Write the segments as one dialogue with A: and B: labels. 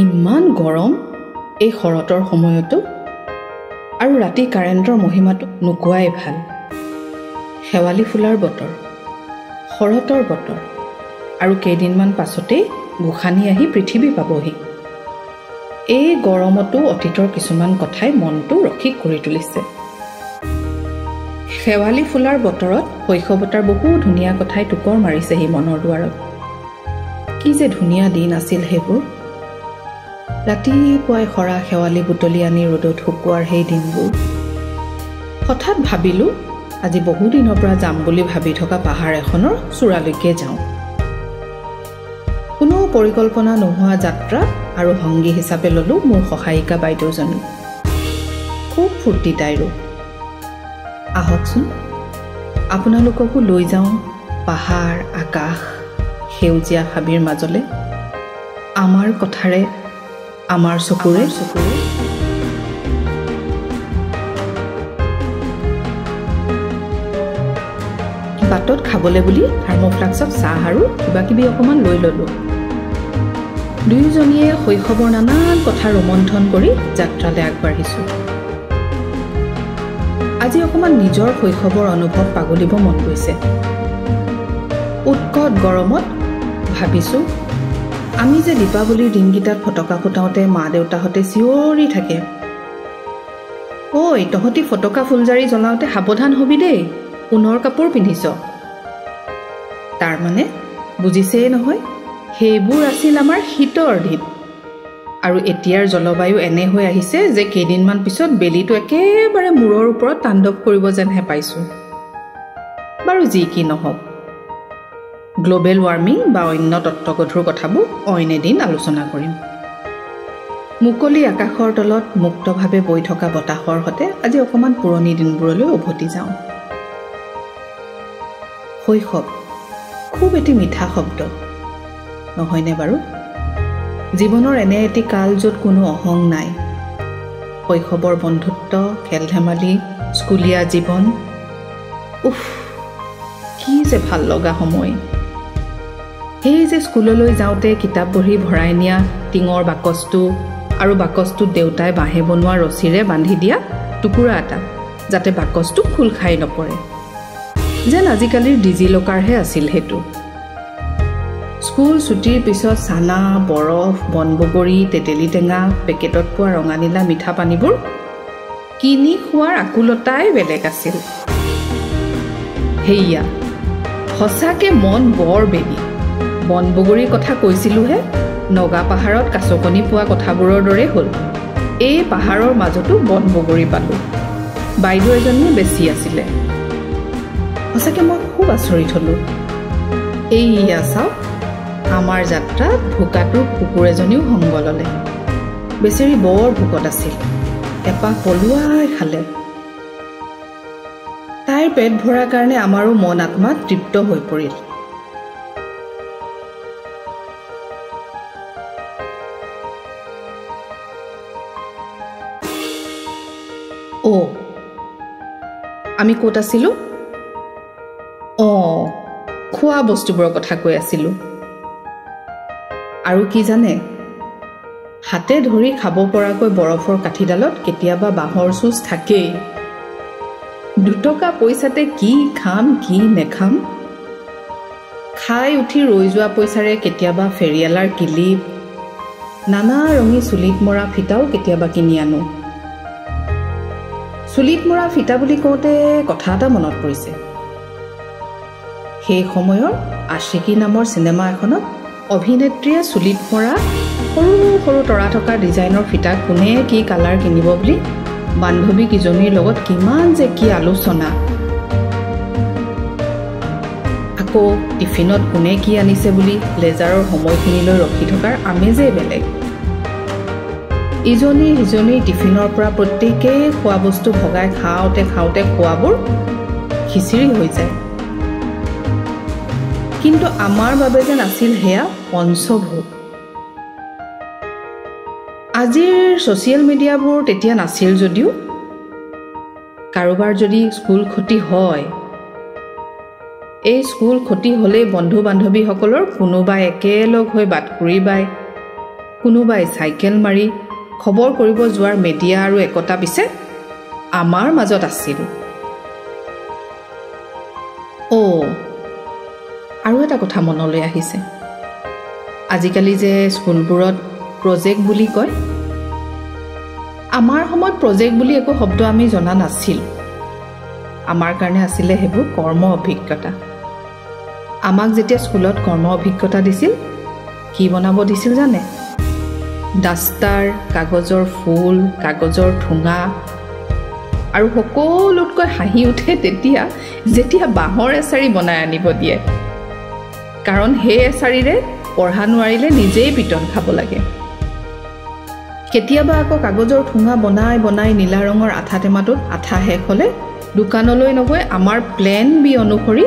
A: ইমান গৰম এই শৰতৰ সময়তো আৰু ৰাতি কাৰেণ্টৰ মহিমাটো নোকোৱাই ভাল। শেৱালি ফুলাৰ বতৰ, শৰতৰ বতৰ আৰু কেইদিনমান পাছতেই গোসানী আহি পৃথিৱী পাবহি। এই গৰমতো অতীতৰ কিছুমান কথাই মনটো ৰসিক কৰি তুলিছে। শেৱালি ফুলাৰ বতৰত শৈশৱতাৰ বহু ধুনীয়া কথাই টুকৰ মাৰিছেহি মনৰ দুৱাৰত। কি যে ধুনীয়া দিন আছিল সেইবোৰ। ৰাতিপুৱাই সৰা শেৱালি বুটলি আনি ৰ'দত শুকুৱাৰ সেই দিনবোৰ। হঠাৎ ভাবিলোঁ আজি বহুদিনৰ পৰা যাম বুলি ভাবি থকা পাহাৰ এখনৰ চূড়ালৈকে যাওঁ। কোনো পৰিকল্পনা নোহোৱা যাত্ৰা আৰু সংগী হিচাপে ল'লোঁ মোৰ সহায়িকা বাইদেউজনী। খুব ফূৰ্তি তাইৰো। আহকচোন আপোনালোককো লৈ যাওঁ পাহাৰ, আকাশ, সেউজীয়া হাবিৰ মাজলৈ, আমাৰ কথাৰে, আমাৰ চকুৰে। বাটত খাবলৈ বুলি থাৰ্মোফ্লাক্সত চাহ আৰু কিবা কিবি অকণমান লৈ ল'লোঁ। দুয়োজনীয়ে শৈশৱৰ নানান কথা ৰোমন্থন কৰি যাত্ৰালৈ আগবাঢ়িছোঁ। আজি অকণমান নিজৰ শৈশৱৰ অনুভৱ পাগলিব মন গৈছে। উৎকট গৰমত ভাবিছোঁ আমি যে দীপাৱলীৰ দিনকেইটাত ফটকা ফুটাওঁতে মা দেউতাহঁতে চিঞৰি থাকে, ঐ তহঁতি ফটকা ফুলজাৰি জ্বলাওঁতে সাৱধান হবি দেই, ঊণৰ কাপোৰ পিন্ধিছ। তাৰমানে বুজিছেই নহয়, সেইবোৰ আছিল আমাৰ শীতৰ দিন। আৰু এতিয়াৰ জলবায়ু এনে হৈ আহিছে যে কেইদিনমান পিছত বেলিটো একেবাৰে মূৰৰ ওপৰত তাণ্ডৱ কৰিব যেনহে পাইছোঁ। বাৰু যি কি নহওক, গ্ল'বেল ৱাৰ্মিং বা অন্য তত্ত্বগধুৰ কথাবোৰ অইন এদিন আলোচনা কৰিম। মুকলি আকাশৰ তলত মুক্তভাৱে বৈ থকা বতাহৰ সতে আজি অকণমান পুৰণি দিনবোৰলৈ উভতি যাওঁ। শৈশৱ খুব এটি মিঠা শব্দ নহয়নে বাৰু? জীৱনৰ এনে এটি কাল য'ত কোনো অহং নাই। শৈশৱৰ বন্ধুত্ব, খেল ধেমালি, স্কুলীয়া জীৱন, উফ কি যে ভাল লগা সময়। সেই যে স্কুললৈ যাওঁতে কিতাপ বহি ভৰাই নিয়া টিঙৰ বাকচটো আৰু বাকচটোত দেউতাই বাঁহে বনোৱা ৰছীৰে বান্ধি দিয়া টুকুৰা এটা, যাতে বাকচটো খোল খাই নপৰে। যেন আজিকালিৰ ডিজিলকাৰহে আছিল সেইটো। স্কুল ছুটিৰ পিছত চানা, বৰফ, বনবগৰী, তেতেলী টেঙা, পেকেটত পোৱা ৰঙানীলা মিঠা পানীবোৰ কিনি খোৱাৰ আকুলতাই বেলেগ আছিল। সেয়া সঁচাকে মন বৰ বেগী। বনবগৰীৰ কথা কৈছিলোঁহে, নগা পাহাৰত কাছকণী পোৱা কথাবোৰৰ দৰে হ'ল। এই পাহাৰৰ মাজতো বনবগৰী পালোঁ। বাইদেউ এজনীয়ে বেছি আছিলে। সঁচাকৈ মই খুব আচৰিত হ'লোঁ। এইয়া চাওক, আমাৰ যাত্ৰাত ভোকাটোৰ কুকুৰ এজনীও সংগ ল'লে। বেচেৰি বৰ ভোকত আছিল, এপাহ পলুৱাই খালে। তাইৰ পেট ভৰাৰ কাৰণে আমাৰো মন আত্মা তৃপ্ত হৈ পৰিল। আমি ক'ত আছিলোঁ? খোৱা বস্তুবোৰৰ কথা কৈ আছিলোঁ। আৰু কি জানে, হাতে ধৰি খাব পৰাকৈ বৰফৰ কাঠিডালত কেতিয়াবা বাঁহৰ চুচ থাকেই। 2 টকা পইচাতে কি খাম কি নেখাম। খাই উঠি ৰৈ যোৱা পইচাৰে কেতিয়াবা ফেৰিয়ালাৰ কিলিপ, নানা ৰঙী চুলিত মৰা ফিটাও কেতিয়াবা কিনি আনো। চুলিত মৰা ফিটা বুলি কওঁতে কথা এটা মনত পৰিছে। সেই সময়ৰ আশিকী নামৰ চিনেমা এখনত অভিনেত্ৰীয়ে চুলিত মৰা সৰু সৰু তৰা থকা ডিজাইনৰ ফিটা কোনে কি কালাৰ কিনিব বুলি বান্ধৱী কিজনীৰ লগত কিমান যে কি আলোচনা। আকৌ টিফিনত কোনে কি আনিছে বুলি লেজাৰৰ সময়খিনিলৈ ৰখি থকাৰ আমেজেই বেলেগ। ইজনী সিজনীৰ টিফিনৰ পৰা প্ৰত্যেকেই খোৱা বস্তু ভগাই খাওঁতে খোৱাবোৰ খিচিৰি হৈ যায়। কিন্তু আমাৰ বাবে যেন আছিল সেয়া পঞ্চভোগ। আজিৰ ছ'চিয়েল মিডিয়াবোৰ তেতিয়া নাছিল যদিও কাৰোবাৰ যদি স্কুল ক্ষতি হয়, এই স্কুল ক্ষতি হ'লেই বন্ধু বান্ধৱীসকলৰ কোনোবা একেলগ হৈ বাটকুৰি বায়, কোনোবাই চাইকেল মাৰি খবৰ কৰিব যোৱাৰ মিডিয়া আৰু একতা পিছে আমাৰ মাজত আছিল। আৰু এটা কথা মনলৈ আহিছে, আজিকালি যে স্কুলবোৰত প্ৰজেক্ট বুলি কয়, আমাৰ সময়ত প্ৰজেক্ট বুলি একো শব্দ আমি জনা নাছিল। আমাৰ কাৰণে আছিলে সেইবোৰ কৰ্ম অভিজ্ঞতা। আমাক যেতিয়া স্কুলত কৰ্ম অভিজ্ঞতা দিছিল, কি বনাব দিছিল জানে? ডাষ্টাৰ, কাগজৰ ফুল, কাগজৰ ঠোঙা, আৰু সকলোতকৈ হাঁহি উঠে তেতিয়া যেতিয়া বাঁহৰ এচাৰি বনাই আনিব দিয়ে, কাৰণ সেই এচাৰিৰে পঢ়া নোৱাৰিলে নিজেই পিটন খাব লাগে। কেতিয়াবা আকৌ কাগজৰ ঠোঙা বনাই বনাই নীলা ৰঙৰ আঠা টেমাটোত আঠা শেষ হ'লে দোকানলৈ নগৈ আমাৰ প্লেন বি অনুসৰি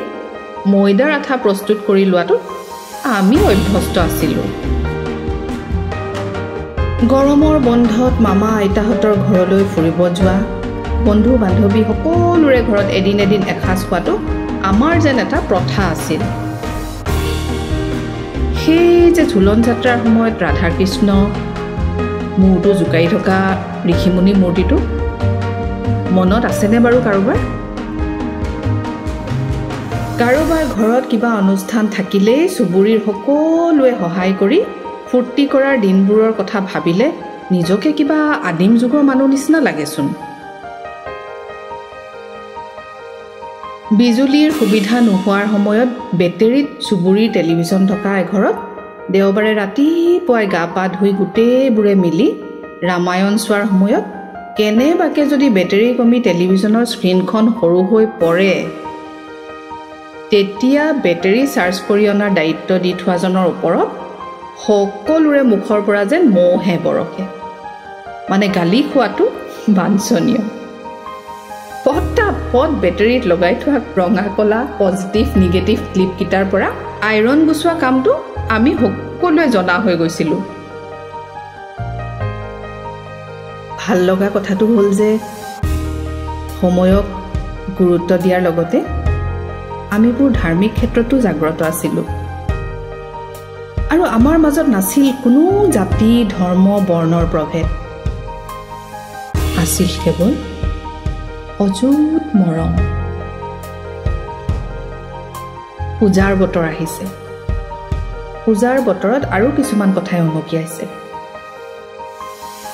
A: ময়দাৰ আঠা প্ৰস্তুত কৰি লোৱাটো আমি অভ্যস্ত আছিলোঁ। গৰমৰ বন্ধত মামা আইতাহঁতৰ ঘৰলৈ ফুৰিব যোৱা, বন্ধু বান্ধৱী সকলোৰে ঘৰত এদিন এসাঁজ খোৱাটো আমাৰ যেন এটা প্ৰথা আছিল। সেই যে ঝুলন যাত্ৰাৰ সময়ত ৰাধা কৃষ্ণ মূৰটো জোকাৰি থকা ঋষিমুনি মূৰ্তিটো মনত আছেনে বাৰু কাৰোবাৰ? কাৰোবাৰ ঘৰত কিবা অনুষ্ঠান থাকিলেই চুবুৰীৰ সকলোৱে সহায় কৰি ফূৰ্তি কৰাৰ দিনবোৰৰ কথা ভাবিলে নিজকে কিবা আদিম যুগৰ মানুহ নিচিনা লাগেচোন। বিজুলীৰ সুবিধা নোহোৱাৰ সময়ত বেটেৰীত চুবুৰীৰ টেলিভিশ্যন থকা এঘৰত দেওবাৰে ৰাতিপুৱাই গা পা ধুই গোটেইবোৰে মিলি ৰামায়ণ চোৱাৰ সময়ত কেনেবাকে যদি বেটেৰী কমি টেলিভিশ্যনৰ স্ক্ৰীণখন সৰু হৈ পৰে, তেতিয়া বেটেৰী চাৰ্জ কৰি অনাৰ দায়িত্ব দি থোৱাজনৰ ওপৰত সকলোৰে মুখৰ পৰা যেন মৌহে বৰষে। মানে গালি খোৱাটো বাঞ্ছনীয়। পটাপট বেটেৰীত লগাই থোৱা ৰঙা কলা পজিটিভ নিগেটিভ ক্লিপকেইটাৰ পৰা আইৰণ গুচোৱা কামটো আমি সকলোৱে জনা হৈ গৈছিলোঁ। ভাল লগা কথাটো হ'ল যে সময়ক গুৰুত্ব দিয়াৰ লগতে আমিবোৰ ধাৰ্মিক ক্ষেত্ৰতো জাগ্ৰত আছিলোঁ। আৰু আমাৰ মাজত নাছিল কোনো জাতি ধৰ্ম বৰ্ণৰ প্ৰভেদ, আছিল কেৱল অযুত মৰম। পূজাৰ বতৰ আহিছে। পূজাৰ বতৰত আৰু কিছুমান কথাই উমকিয়াইছে।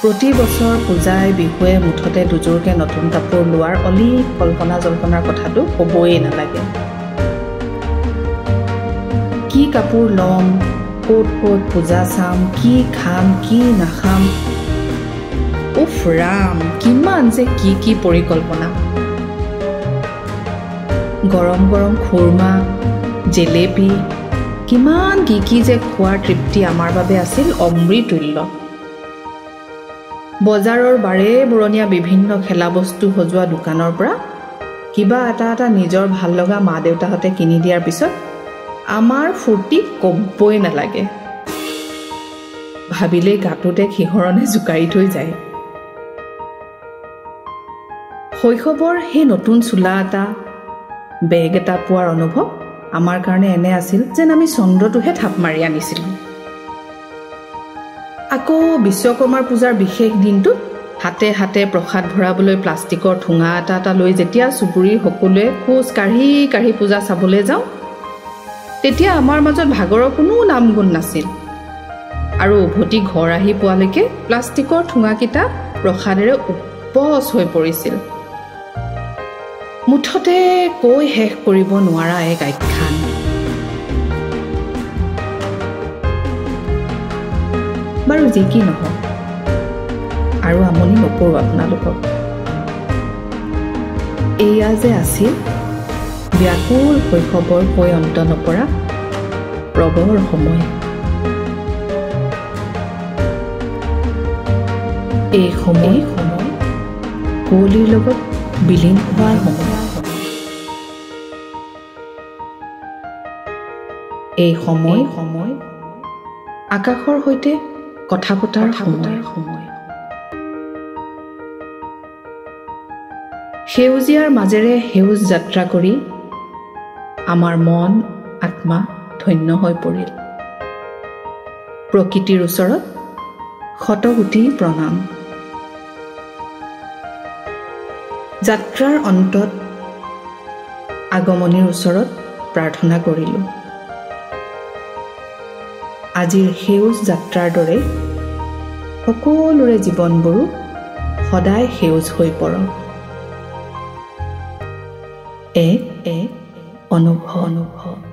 A: প্ৰতি বছৰ পূজাই বিহুৱে মুঠতে দুযোৰকৈ নতুন কাপোৰ লোৱাৰ অলিক কল্পনা জল্পনাৰ কথাটো ক'বই নালাগে। কি কাপোৰ ল'ম, ক'ত ক'ত পূজা চাম, কি খাম কি নাখাম, উফ ৰাম কিমান যে কি পৰিকল্পনা। গৰম গৰম খুৰমা, জেলেপি, কিমান কি যে খোৱাৰ তৃপ্তি আমাৰ বাবে আছিল অমৃতুল্য। বজাৰৰ বাৰে বৰণীয়া বিভিন্ন খেলা বস্তু সজোৱা দোকানৰ পৰা কিবা এটা নিজৰ ভাল লগা মা দেউতাহঁতে কিনি দিয়াৰ পিছত আমাৰ ফূৰ্তি ক'বই নালাগে। ভাবিলেই গাটোতে শিহৰণে জোকাৰি থৈ যায়। শৈশৱৰ সেই নতুন চোলা এটা, বেগ এটা পোৱাৰ অনুভৱ আমাৰ কাৰণে এনে আছিল যেন আমি চন্দ্ৰটোহে থাপ মাৰি আনিছিলোঁ। আকৌ বিশ্বকৰ্মাৰ পূজাৰ বিশেষ দিনটোত হাতে হাতে প্ৰসাদ ভৰাবলৈ প্লাষ্টিকৰ ঠোঙা এটা লৈ যেতিয়া চুবুৰীৰ সকলোৱে খোজ কাঢ়ি পূজা চাবলৈ যাওঁ, তেতিয়া আমাৰ মাজত ভাগৰৰ কোনো নাম গুণ নাছিল। আৰু উভতি ঘৰ আহি পোৱালৈকে প্লাষ্টিকৰ ঠোঙাকেইটা প্ৰসাদেৰে উপচ হৈ পৰিছিল। মুঠতে কৈ শেষ কৰিব নোৱাৰা এক আখ্যান। বাৰু যি কি নহওক, আৰু আমনি নকৰোঁ আপোনালোকক। এয়া যে আছিল ব্যাকুল শৈশৱৰ কৈ অন্ত নপৰা প্ৰবৰ সময়। এই সময় কুঁৱলীৰ লগত বিলীন হোৱাৰ সময়। এই সময় আকাশৰ সৈতে কথা পতাৰ সময়। সেউজীয়াৰ মাজেৰে সেউজ যাত্ৰা কৰি আমাৰ মন আত্মা ধন্য হৈ পৰিল। প্ৰকৃতিৰ ওচৰত শতকোটি প্ৰণাম। যাত্ৰাৰ অন্তত আগমনীৰ ওচৰত প্ৰাৰ্থনা কৰিলোঁ। আজিৰ সেউজ যাত্ৰাৰ দৰে সকলোৰে জীৱনবোৰো সদায় সেউজ হৈ পৰক। এক অনুভৱ।